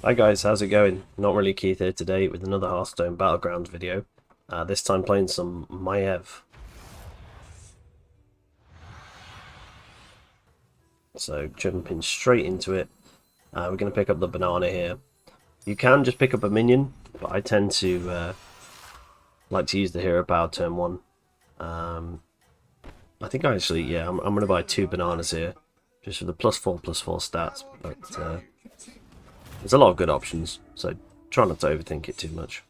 Hi guys, how's it going? Not really Keith here today with another Hearthstone Battlegrounds video. This time playing some Maiev. So jumping straight into it. We're going to pick up the banana here. You can just pick up a minion, but I tend to like to use the hero power turn 1. I think I'm going to buy 2 bananas here. Just for the +4/+4 stats. But there's a lot of good options, so try not to overthink it too much.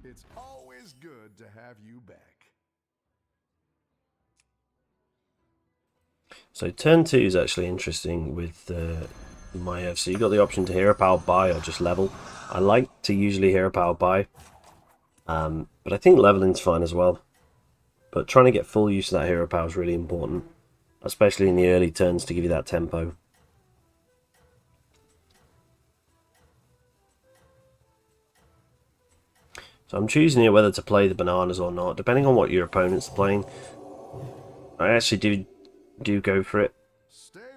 It's always good to have you back. So turn 2 is actually interesting with Maiev. So you've got the option to hero power buy or just level. I like to usually hero power buy, but I think leveling's fine as well. But trying to get full use of that hero power is really important, especially in the early turns to give you that tempo. So I'm choosing here whether to play the bananas or not, depending on what your opponent's playing. I actually do go for it,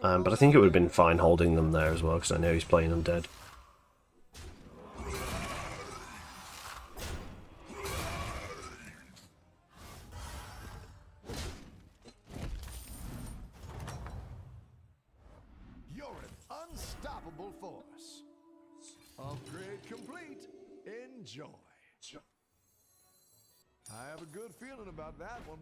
but I think it would have been fine holding them there as well, because I know he's playing undead. You're an unstoppable force. Upgrade complete. Enjoy. I have a good feeling about that one.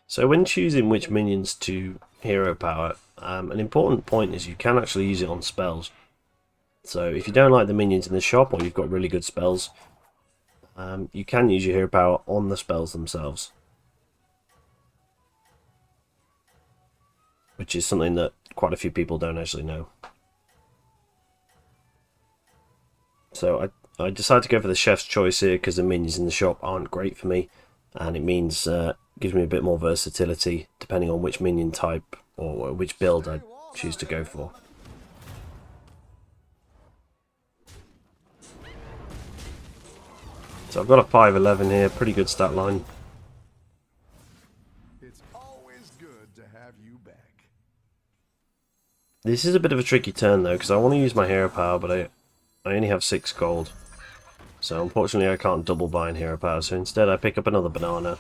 So when choosing which minions to hero power, an important point is you can actually use it on spells. So if you don't like the minions in the shop, or you've got really good spells, you can use your hero power on the spells themselves. Which is something that quite a few people don't actually know. So I decided to go for the chef's choice here because the minions in the shop aren't great for me, and it means gives me a bit more versatility depending on which minion type or which build I choose to go for. So I've got a 511 here, pretty good stat line. It's always good to have you back. This is a bit of a tricky turn though, because I want to use my hero power, but I only have 6 gold. So unfortunately I can't double buy in hero power, so instead I pick up another banana.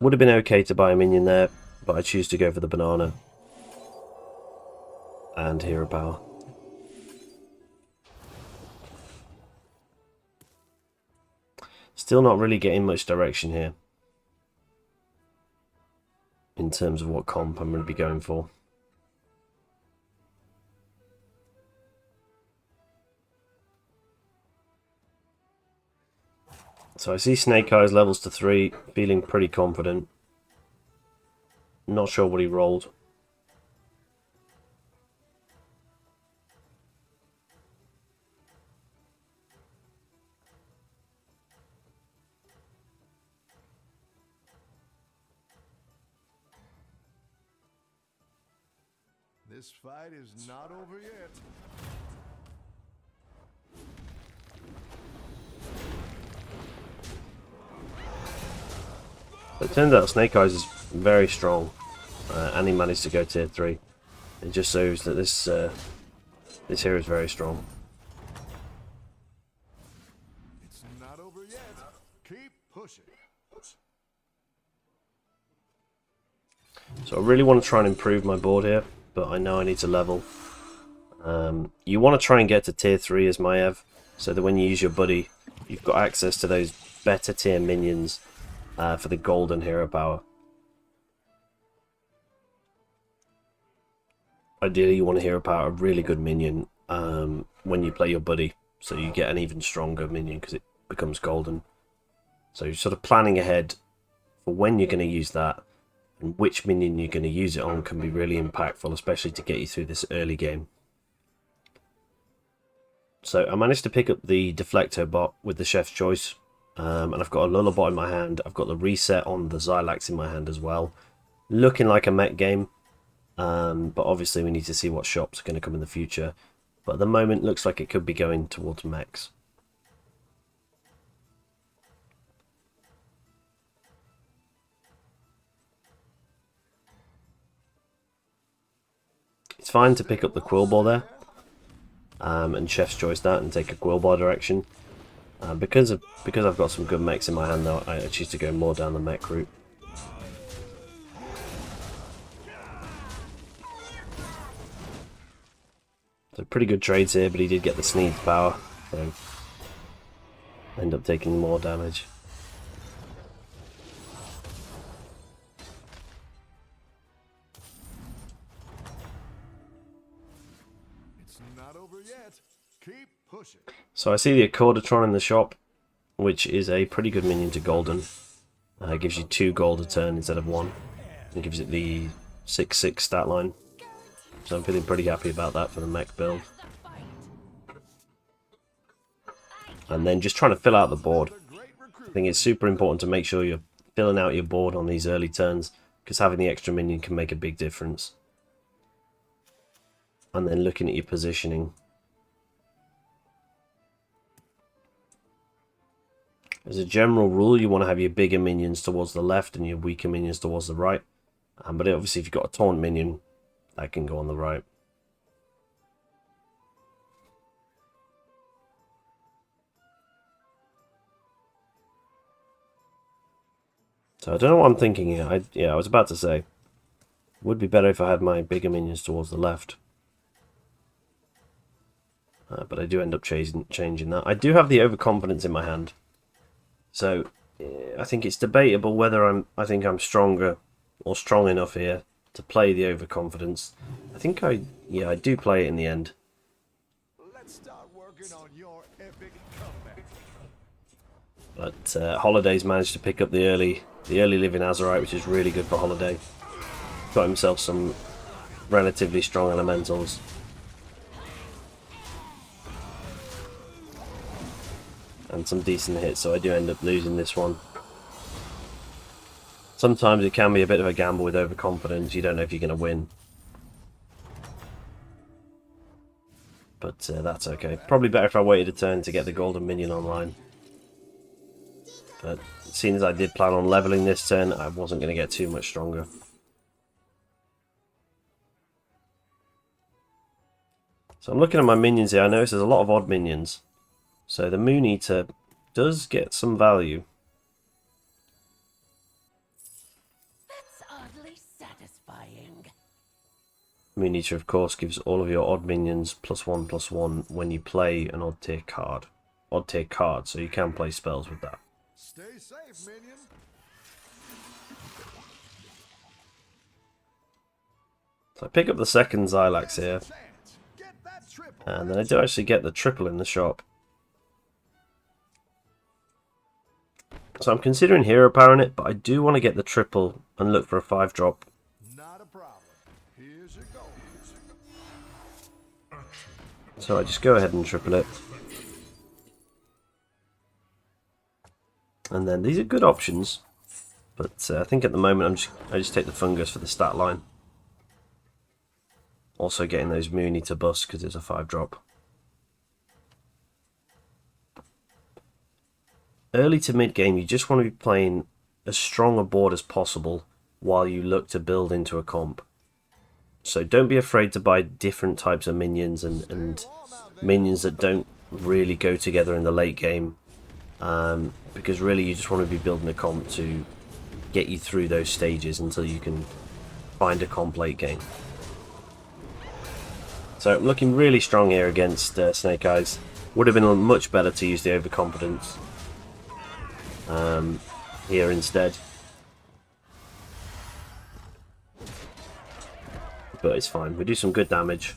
Would have been okay to buy a minion there, but I choose to go for the banana and hero power. Still not really getting much direction here in terms of what comp I'm going to be going for. So I see Snake Eyes levels to 3, feeling pretty confident. Not sure what he rolled. This fight is not over yet. It turns out Snake Eyes is very strong, and he managed to go tier 3. It just shows that this hero is very strong. It's not over yet. Keep pushing. So I really want to try and improve my board here, but I know I need to level. You want to try and get to tier 3 as Maiev, so that when you use your buddy, you've got access to those better tier minions for the golden hero power. Ideally you want to hero power a really good minion when you play your buddy, so you get an even stronger minion because it becomes golden. So you're sort of planning ahead for when you're going to use that, and which minion you're going to use it on can be really impactful, especially to get you through this early game. So I managed to pick up the Deflecto bot with the Chef's Choice, and I've got a Lullabot in my hand. I've got the reset on the Xylax in my hand as well. Looking like a mech game, but obviously we need to see what shops are going to come in the future. But at the moment, looks like it could be going towards Mechs. It's fine to pick up the Quillbore there, and Chef's Choice that and take a Quillbore direction. Because I've got some good mechs in my hand though, I choose to go more down the mech route. So pretty good trades here, but he did get the Sneed's power, so end up taking more damage. It's not over yet. Keep pushing. So I see the Accordatron in the shop, which is a pretty good minion to Golden. It gives you 2 gold a turn instead of 1. It gives it the 6/6 stat line. So I'm feeling pretty happy about that for the mech build. And then just trying to fill out the board. I think it's super important to make sure you're filling out your board on these early turns, because having the extra minion can make a big difference. And then looking at your positioning. As a general rule, you want to have your bigger minions towards the left and your weaker minions towards the right. But obviously if you've got a taunt minion, that can go on the right. So I don't know what I'm thinking here. I was about to say, it would be better if I had my bigger minions towards the left. But I do end up changing that. I do have the Overconfidence in my hand. So I think it's debatable whether I think I'm stronger or strong enough here to play the Overconfidence. I think I do play it in the end. Let's start working on your epic comeback. But Holiday's managed to pick up the early living Azurite, which is really good for Holiday. Got himself some relatively strong elementals. And some decent hits, so I do end up losing this one. Sometimes it can be a bit of a gamble with Overconfidence. You don't know if you're going to win. But that's okay. Probably better if I waited a turn to get the golden minion online. But seeing as I did plan on leveling this turn, I wasn't going to get too much stronger. So I'm looking at my minions here. I notice there's a lot of odd minions. So the Moon Eater does get some value. That's oddly satisfying. Moon Eater, of course, gives all of your odd minions +1/+1 when you play an odd tier card. Odd tier card, so you can play spells with that. Stay safe, minion. So I pick up the second Xylax here. Get that triple. And then I do actually get the triple in the shop. So I'm considering hero powering it, but I do want to get the triple and look for a 5-drop. Not a problem. Here's your goal. So I just go ahead and triple it. And then these are good options, but I think at the moment I just take the fungus for the stat line. Also getting those Moon Eater buffs because it's a 5-drop. Early to mid game, you just want to be playing as strong a board as possible while you look to build into a comp. So don't be afraid to buy different types of minions and minions that don't really go together in the late game. Because really you just want to be building a comp to get you through those stages until you can find a comp late game. So I'm looking really strong here against Snake Eyes. Would have been much better to use the Overconfidence here instead. But it's fine, we do some good damage.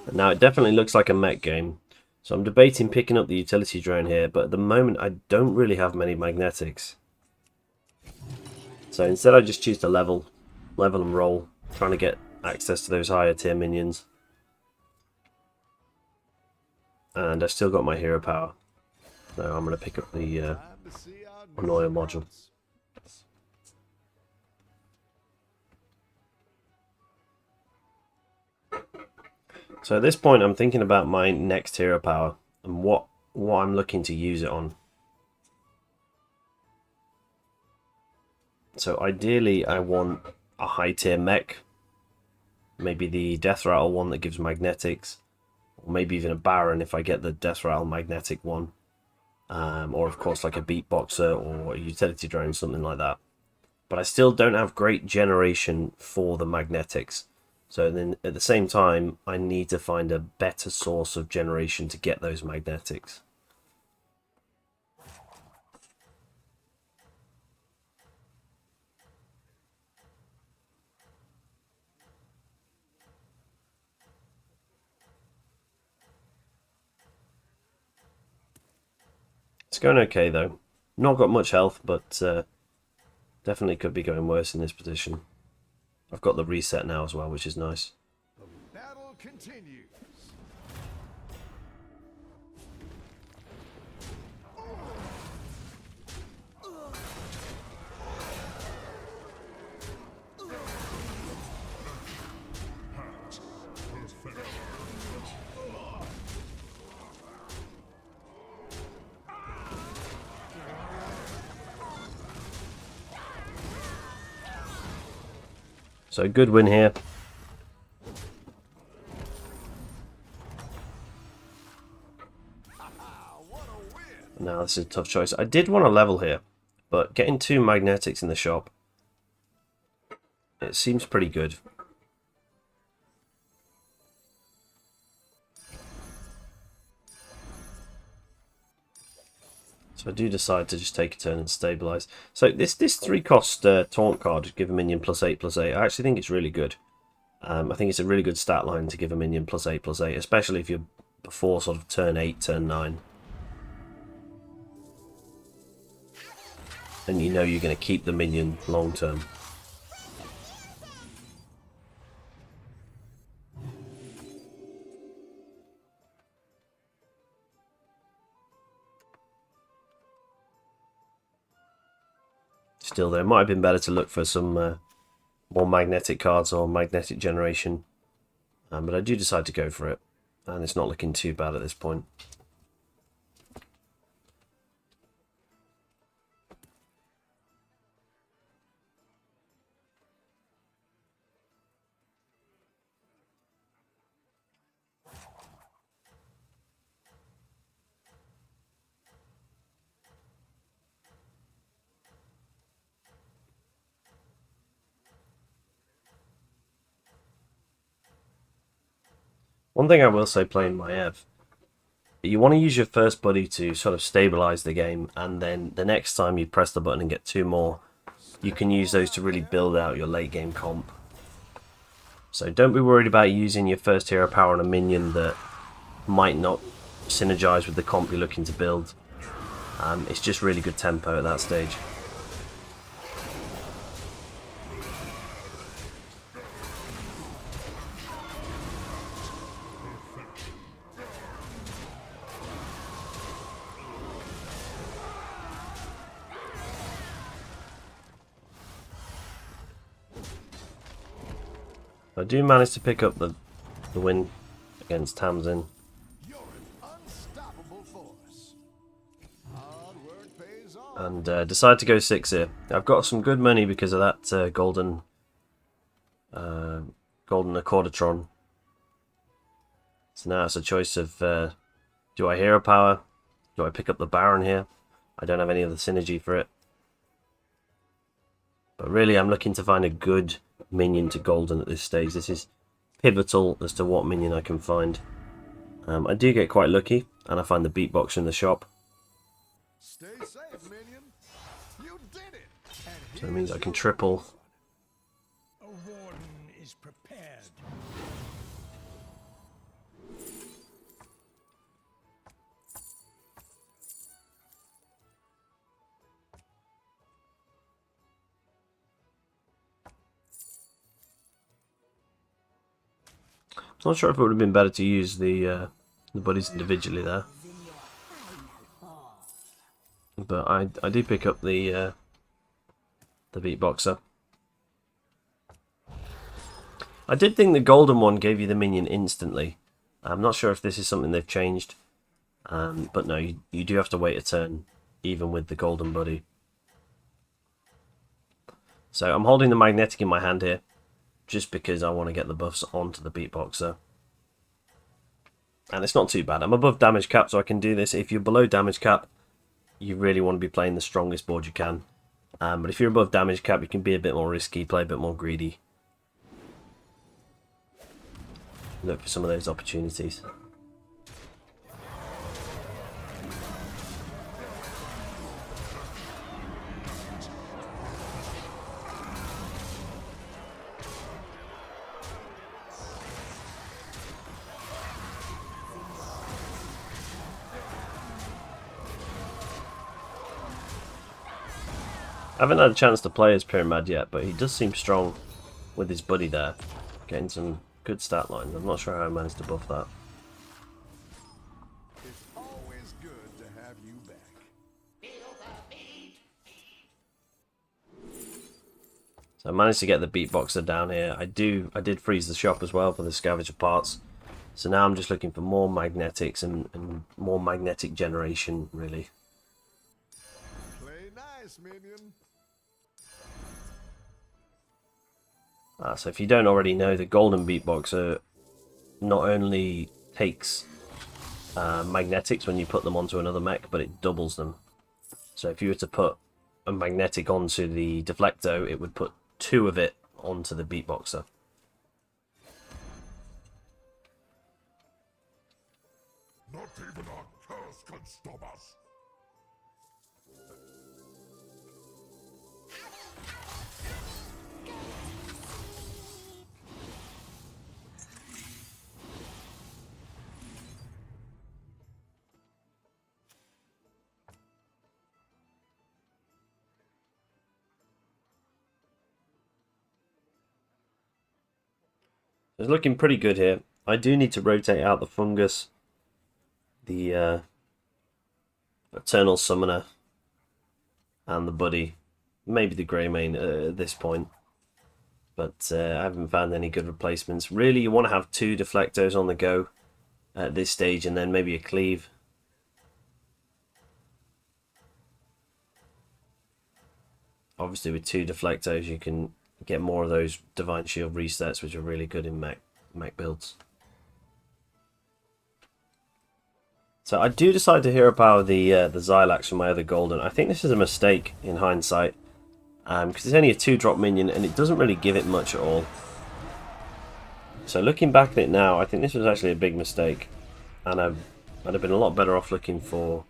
And now it definitely looks like a mech game. So I'm debating picking up the utility drone here, but at the moment I don't really have many magnetics. So instead I just choose to level and roll, trying to get access to those higher tier minions. And I've still got my hero power. So I'm going to pick up the Annoyer module. So at this point I'm thinking about my next hero power and what I'm looking to use it on. So ideally I want a high tier mech. Maybe the Death Rattle one that gives magnetics. Or maybe even a Baron if I get the Death Rattle magnetic one. Or of course like a Beatboxer or a Utility Drone, something like that. But I still don't have great generation for the magnetics. So then at the same time, I need to find a better source of generation to get those magnetics. It's going okay though. Not got much health, but definitely could be going worse in this position. I've got the reset now as well, which is nice. Battle continues. So good win here. Now this is a tough choice. I did want to level here, but getting 2 magnetics in the shop, it seems pretty good. So I do decide to just take a turn and stabilize. So this 3-cost taunt card, give a minion +8/+8. I actually think it's really good. I think it's a really good stat line to give a minion +8/+8, especially if you're before sort of turn 8, turn 9. And you know you're going to keep the minion long term. Still, there might have been better to look for some more magnetic cards or magnetic generation. But I do decide to go for it. And it's not looking too bad at this point. One thing I will say playing Maiev, you want to use your first buddy to sort of stabilize the game, and then the next time you press the button and get 2 more, you can use those to really build out your late game comp. So don't be worried about using your first hero power on a minion that might not synergize with the comp you're looking to build. It's just really good tempo at that stage. I do manage to pick up the win against Tamsin. You're an unstoppable force. Hard work pays off. And decide to go 6 here. I've got some good money because of that golden Accordatron. So now it's a choice of do I hero power? Do I pick up the Baron here? I don't have any of the synergy for it. But really I'm looking to find a good minion to golden at this stage. This is pivotal as to what minion I can find. I do get quite lucky and I find the Beatboxer in the shop. Stay safe, minion. You did it. And So it means I can triple. A warden is prepared. Not sure if it would have been better to use the buddies individually there. But I do pick up the Beatboxer. I did think the golden one gave you the minion instantly. I'm not sure if this is something they've changed. But no, you do have to wait a turn, even with the golden buddy. So I'm holding the magnetic in my hand here, just because I want to get the buffs onto the beatboxer. And it's not too bad. I'm above damage cap, so I can do this. If you're below damage cap, you really want to be playing the strongest board you can. But if you're above damage cap, you can be a bit more risky, play a bit more greedy. Look for some of those opportunities. I haven't had a chance to play as Pyramid yet, but he does seem strong with his buddy there. Getting some good stat lines. I'm not sure how I managed to buff that. It's always good to have you back. So I managed to get the beatboxer down here. I did freeze the shop as well for the scavenger parts. So now I'm just looking for more magnetics and more magnetic generation, really. Play nice, minion. So if you don't already know, the golden beatboxer not only takes magnetics when you put them onto another mech, but it doubles them. So if you were to put a magnetic onto the deflecto, it would put 2 of it onto the beatboxer. Not even our curse can stop us. It's looking pretty good here. I do need to rotate out the fungus, the Eternal Summoner, and the buddy. Maybe the Grey Mane at this point. But I haven't found any good replacements. Really, you want to have 2 deflectos on the go at this stage, and then maybe a cleave. Obviously, with 2 deflectos, you can get more of those Divine Shield resets, which are really good in mech builds. So I do decide to hero power the Xylax from my other golden. I think this is a mistake in hindsight, because it's only a 2-drop minion and it doesn't really give it much at all. So looking back at it now, I think this was actually a big mistake, and I'd have been a lot better off looking for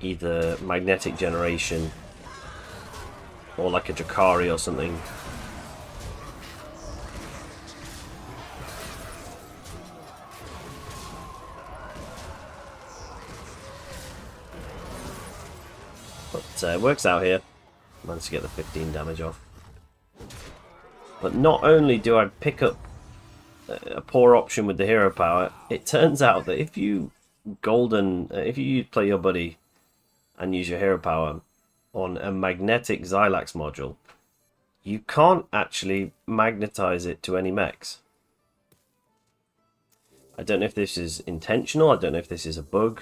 either magnetic generation or like a Drakari or something. But it works out here. Managed to get the 15 damage off. But not only do I pick up a poor option with the hero power, it turns out that if you if you play your buddy and use your hero power on a magnetic Xylax module, you can't actually magnetize it to any mechs. I don't know if this is intentional, I don't know if this is a bug,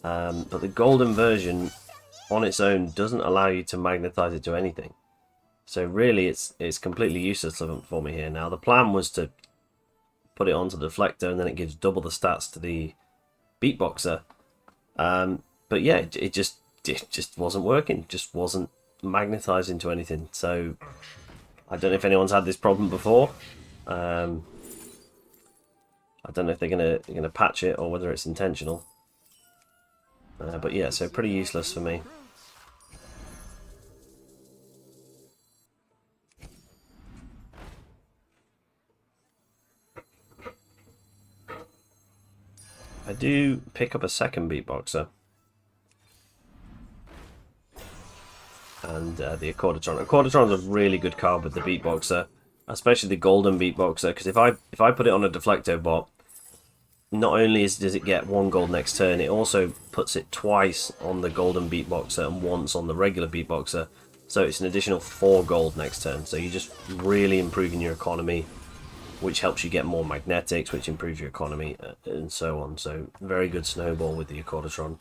but the golden version on its own doesn't allow you to magnetize it to anything. So really it's completely useless for me here. Now the plan was to put it onto the deflector and then it gives double the stats to the beatboxer. But yeah, it just wasn't working. Just wasn't magnetizing to anything. So I don't know if anyone's had this problem before. I don't know if they're gonna patch it or whether it's intentional. But yeah, so pretty useless for me. I do pick up a second beatboxer. And the Accorditron. Accorditron's a really good card with the beatboxer, especially the golden beatboxer, because if I put it on a deflecto bot, not only does it get 1 gold next turn, it also puts it twice on the golden beatboxer and once on the regular beatboxer, so it's an additional 4 gold next turn. So you're just really improving your economy, which helps you get more magnetics, which improves your economy, and so on. So very good snowball with the Accorditron.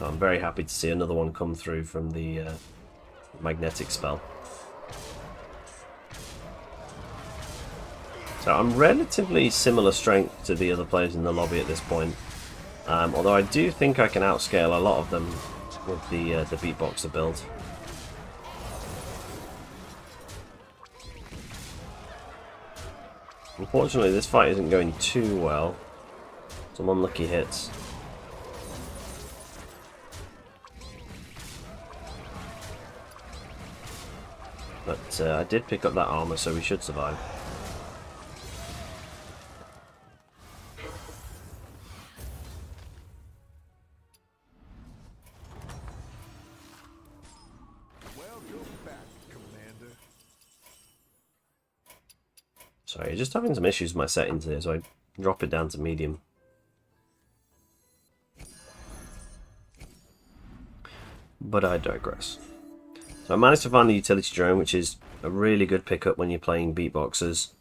So I'm very happy to see another one come through from the magnetic spell. So I'm relatively similar strength to the other players in the lobby at this point. Although I do think I can outscale a lot of them with the beatboxer build. Unfortunately, this fight isn't going too well. Some unlucky hits. But I did pick up that armor, so we should survive. Welcome back, Commander. Sorry, just having some issues with my settings here, so I drop it down to medium. But I digress. So I managed to find the utility drone, which is a really good pickup when you're playing beatboxers.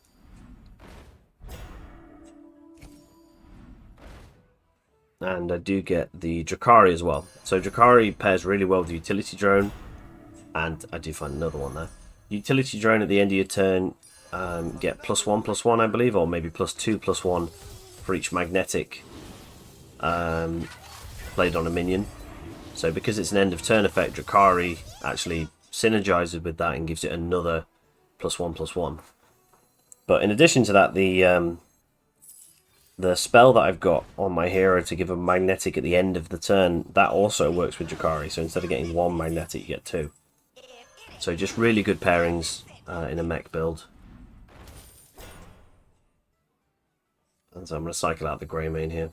And I do get the Drakari as well. So Drakari pairs really well with the utility drone. And I do find another one there. Utility drone at the end of your turn, get +1/+1, I believe, or maybe +2/+1 for each magnetic played on a minion. So because it's an end of turn effect, Drakari actually synergizes with that and gives it another +1/+1. But in addition to that, the spell that I've got on my hero to give a magnetic at the end of the turn, that also works with Drakari. So instead of getting one magnetic, you get two. So just really good pairings in a mech build. And so I'm going to cycle out the grey main here.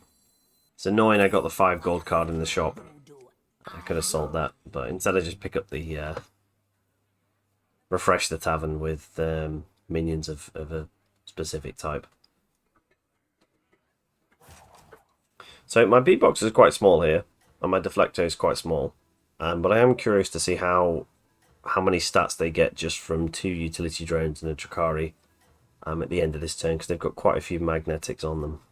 It's annoying I got the 5 gold card in the shop. I could have sold that, but instead I just pick up the refresh the tavern with minions of a specific type. So my beatbox is quite small here, and my deflector is quite small, but I am curious to see how many stats they get just from 2 utility drones and a Drakari at the end of this turn, because they've got quite a few magnetics on them.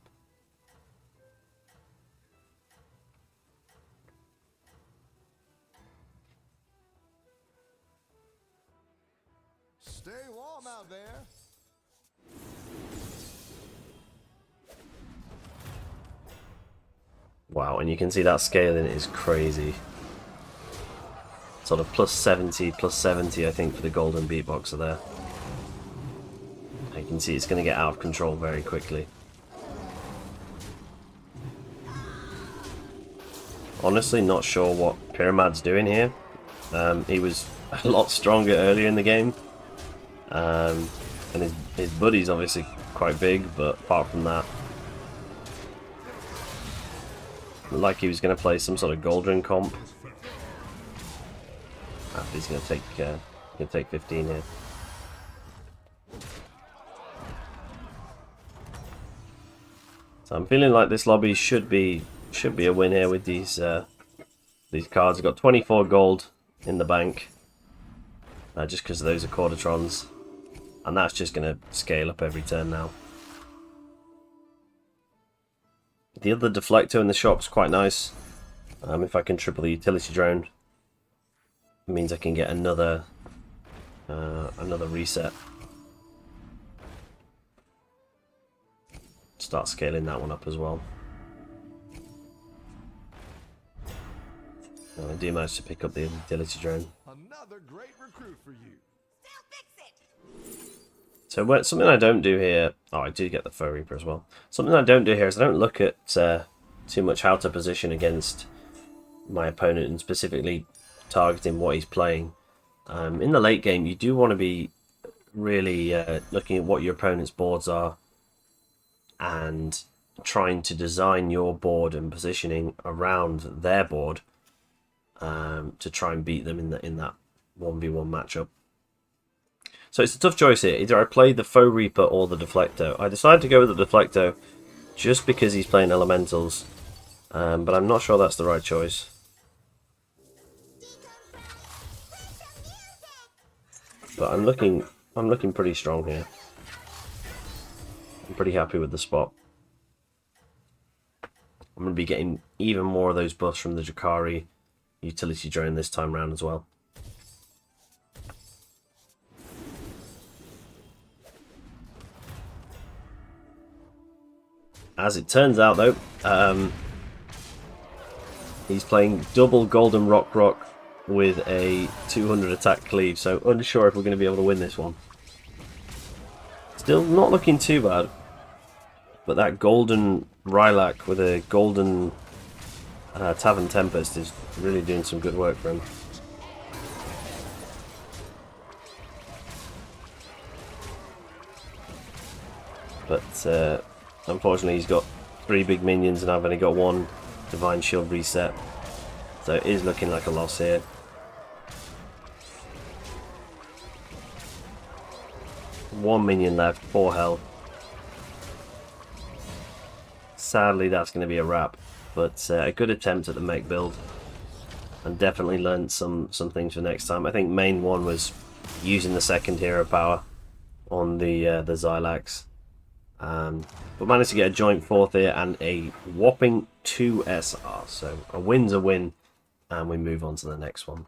Stay warm out there. Wow, and you can see that scaling is crazy. Sort of +70, +70, I think, for the golden beatboxer there. You can see it's going to get out of control very quickly. Honestly, not sure what Pyramad's doing here. He was a lot stronger earlier in the game. And his buddy's obviously quite big, but apart from that, looked like he was going to play some sort of Goldring comp. He's going to take 15 here. So I'm feeling like this lobby should be a win here with these cards. I've got 24 gold in the bank, just because those are Cordotrons, and that's just going to scale up every turn now. The other deflector in the shop's quite nice. If I can triple the utility drone, it means I can get another reset. Start scaling that one up as well. And I do manage to pick up the utility drone. Another great recruit for you. So something I don't do here... Oh, I do get the Foe Reaper as well. Something I don't do here is I don't look at too much how to position against my opponent and specifically targeting what he's playing. In the late game, you do want to be really looking at what your opponent's boards are and trying to design your board and positioning around their board to try and beat them in that 1v1 matchup. So it's a tough choice here. Either I play the Foe Reaper or the Deflecto. I decided to go with the Deflecto just because he's playing elementals, but I'm not sure that's the right choice. But I'm looking pretty strong here. I'm pretty happy with the spot. I'm going to be getting even more of those buffs from the Drakari utility drone this time around as well. As it turns out though, he's playing double Golden Rock with a 200 attack cleave, so unsure if we're going to be able to win this one. Still not looking too bad, but that Golden Rylak with a Golden Tavern Tempest is really doing some good work for him. But unfortunately he's got 3 big minions and I've only got 1 Divine Shield reset. So it is looking like a loss here. One minion left, 4 health. Sadly that's going to be a wrap, but a good attempt at the mech build. And definitely learned some things for next time. I think main one was using the second hero power on the Xylax. But managed to get a joint 4th here and a whopping 2 SR. So a win's a win, and we move on to the next one.